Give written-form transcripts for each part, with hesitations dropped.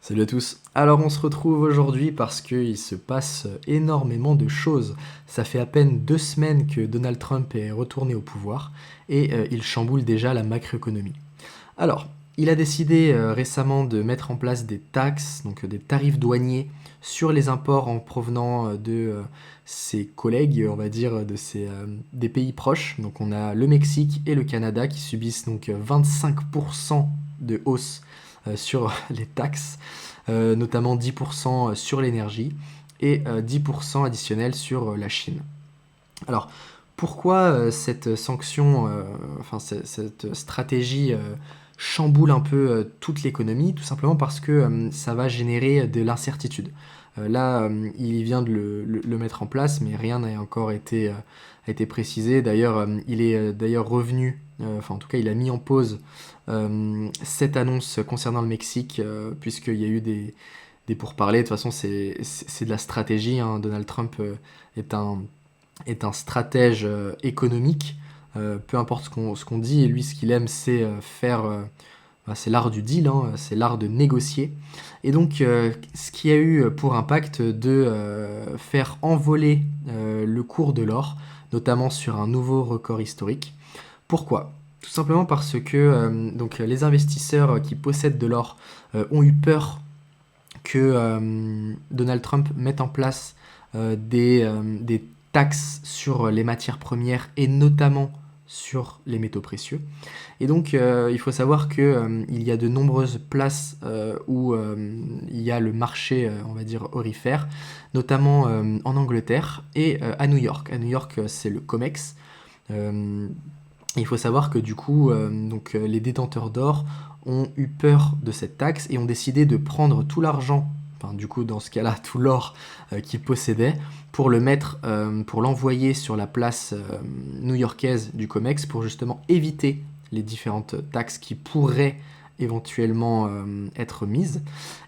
Salut à tous. Alors on se retrouve aujourd'hui parce qu'il se passe énormément de choses. Ça fait à peine 2 semaines que Donald Trump est retourné au pouvoir et il chamboule déjà la macroéconomie. Alors, il a décidé récemment de mettre en place des taxes, donc des tarifs douaniers sur les imports en provenant de ses collègues, on va dire, des pays proches. Donc on a le Mexique et le Canada qui subissent donc 25% de hausse sur les taxes, notamment 10% sur l'énergie et 10% additionnel sur la Chine. Alors, pourquoi cette sanction, enfin cette stratégie chamboule un peu toute l'économie? Tout simplement parce que ça va générer de l'incertitude. Là, il vient de le mettre en place, mais rien n'a encore été précisé. D'ailleurs, il est d'ailleurs revenu, enfin en tout cas, il a mis en pause cette annonce concernant le Mexique, puisqu'il y a eu des pourparlers. De toute façon, c'est de la stratégie, hein. Donald Trump est un stratège économique. Peu importe ce qu'on dit, et lui, ce qu'il aime, c'est c'est l'art du deal, hein, c'est l'art de négocier. Et donc, ce qui a eu pour impact de faire envoler le cours de l'or, notamment sur un nouveau record historique. Pourquoi? Tout simplement parce que donc, les investisseurs qui possèdent de l'or ont eu peur que Donald Trump mette en place des taxes sur les matières premières et notamment sur les métaux précieux. Et donc, il faut savoir qu'il y a de nombreuses places où il y a le marché, on va dire, aurifère, notamment en Angleterre et à New York. À New York, c'est le COMEX. Euh, il faut savoir que du coup, les détenteurs d'or ont eu peur de cette taxe et ont décidé de prendre tout l'argent, enfin du coup dans ce cas-là tout l'or qu'ils possédaient, pour le mettre, pour l'envoyer sur la place new-yorkaise du COMEX pour justement éviter les différentes taxes qui pourraient éventuellement être mises.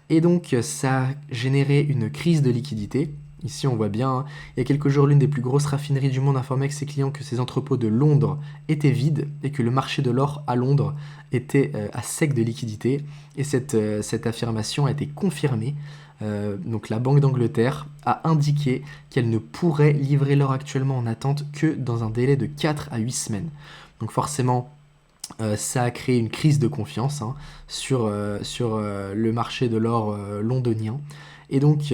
Et donc ça a généré une crise de liquidité. Ici, on voit bien, hein, il y a quelques jours, l'une des plus grosses raffineries du monde informait à ses clients que ses entrepôts de Londres étaient vides et que le marché de l'or à Londres était à sec de liquidité. Et cette affirmation a été confirmée. Donc la Banque d'Angleterre a indiqué qu'elle ne pourrait livrer l'or actuellement en attente que dans un délai de 4 à 8 semaines. Donc forcément, ça a créé une crise de confiance, hein, sur le marché de l'or londonien. Et donc,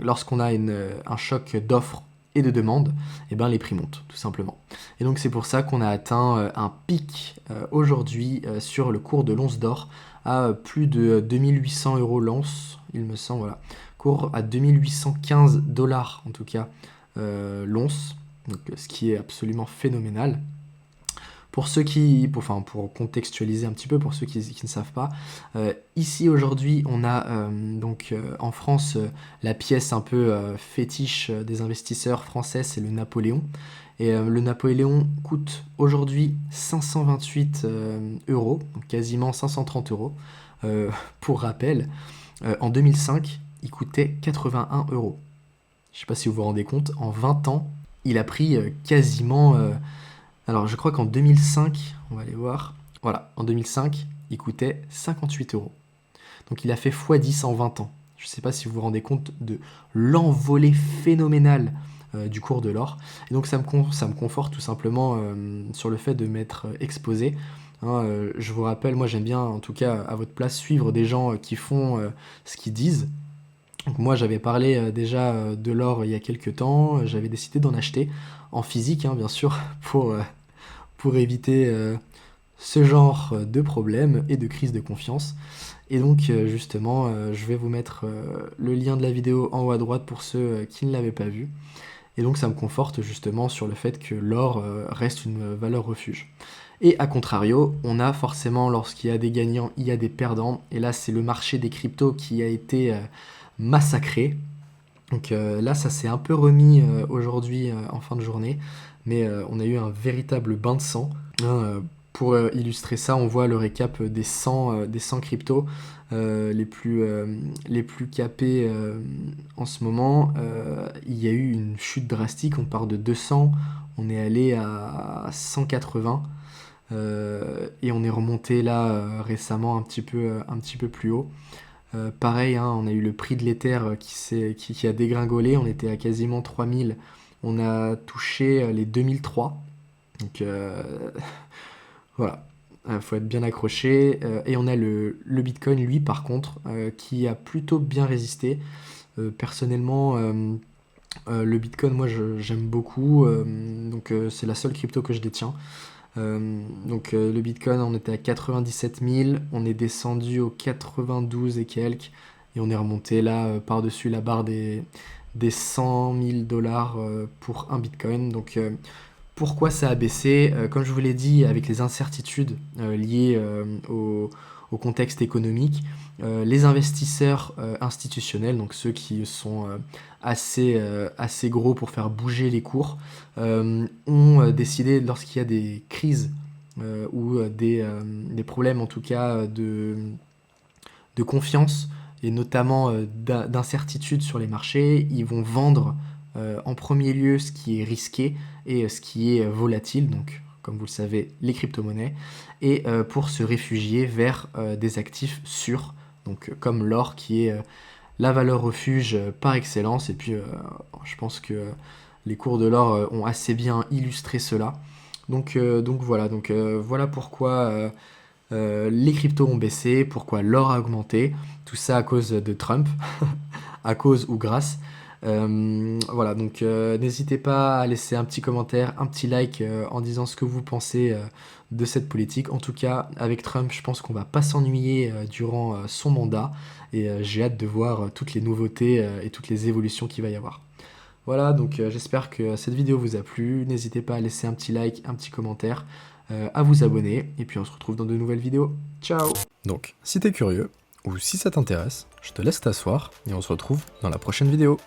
lorsqu'on a un choc d'offres et de demande, eh ben, les prix montent, tout simplement. Et donc, c'est pour ça qu'on a atteint un pic aujourd'hui sur le cours de l'once d'or à plus de 2800 euros l'once, il me semble, voilà. Cours à 2815 dollars, en tout cas, l'once, donc, ce qui est absolument phénoménal. Pour contextualiser un petit peu, pour ceux qui ne savent pas, ici aujourd'hui, on a en France la pièce un peu fétiche des investisseurs français, c'est le Napoléon. Et le Napoléon coûte aujourd'hui 528 euros, donc quasiment 530 euros. Pour rappel, en 2005, il coûtait 81 euros. Je ne sais pas si vous vous rendez compte, en 20 ans, il a pris quasiment alors, je crois qu'en 2005, on va aller voir. Voilà, en 2005, il coûtait 58 euros. Donc, il a fait x10 en 20 ans. Je ne sais pas si vous vous rendez compte de l'envolée phénoménale du cours de l'or. Et donc, ça me conforte tout simplement sur le fait de m'être exposé. Hein, je vous rappelle, moi j'aime bien, en tout cas à votre place, suivre des gens qui font ce qu'ils disent. Donc moi j'avais parlé déjà de l'or il y a quelques temps, j'avais décidé d'en acheter en physique, hein, bien sûr, pour éviter ce genre de problème et de crise de confiance. Et donc justement, je vais vous mettre le lien de la vidéo en haut à droite pour ceux qui ne l'avaient pas vu. Et donc ça me conforte justement sur le fait que l'or reste une valeur refuge. Et à contrario, on a forcément, lorsqu'il y a des gagnants, il y a des perdants. Et là, c'est le marché des cryptos qui a été massacré. Donc là, ça s'est un peu remis aujourd'hui en fin de journée, mais on a eu un véritable bain de sang, hein. Pour illustrer ça, on voit le récap des 100 cryptos les plus capés en ce moment. Il y a eu une chute drastique, on part de 200, on est allé à 180. Et on est remonté là récemment un petit peu plus haut. Pareil, hein, on a eu le prix de l'Ether qui a dégringolé, on était à quasiment 3000, on a touché les 2003, donc voilà, faut être bien accroché. Et on a le Bitcoin, lui, par contre, qui a plutôt bien résisté. Personnellement, le Bitcoin, moi, j'aime beaucoup, donc c'est la seule crypto que je détiens. Le Bitcoin, on était à 97 000, on est descendu aux 92 et quelques, et on est remonté là par-dessus la barre des 100 000 dollars pour un Bitcoin. Donc pourquoi ça a baissé? Comme je vous l'ai dit, avec les incertitudes liées au contexte économique, les investisseurs institutionnels, donc ceux qui sont assez gros pour faire bouger les cours, ont décidé, lorsqu'il y a des crises ou des problèmes en tout cas de confiance et notamment d'incertitude sur les marchés, ils vont vendre en premier lieu ce qui est risqué et ce qui est volatile, donc comme vous le savez, les crypto-monnaies, et pour se réfugier vers des actifs sûrs, donc comme l'or qui est la valeur refuge par excellence. Et puis je pense que les cours de l'or ont assez bien illustré cela. Donc voilà pourquoi les cryptos ont baissé, pourquoi l'or a augmenté, tout ça à cause de Trump, à cause ou grâce. Voilà, donc n'hésitez pas à laisser un petit commentaire, un petit like en disant ce que vous pensez de cette politique. En tout cas, avec Trump, je pense qu'on va pas s'ennuyer durant son mandat et j'ai hâte de voir toutes les nouveautés et toutes les évolutions qu'il va y avoir. Voilà, donc j'espère que cette vidéo vous a plu. N'hésitez pas à laisser un petit like, un petit commentaire, à vous abonner et puis on se retrouve dans de nouvelles vidéos. Ciao! Donc, si t'es curieux ou si ça t'intéresse, je te laisse t'asseoir et on se retrouve dans la prochaine vidéo.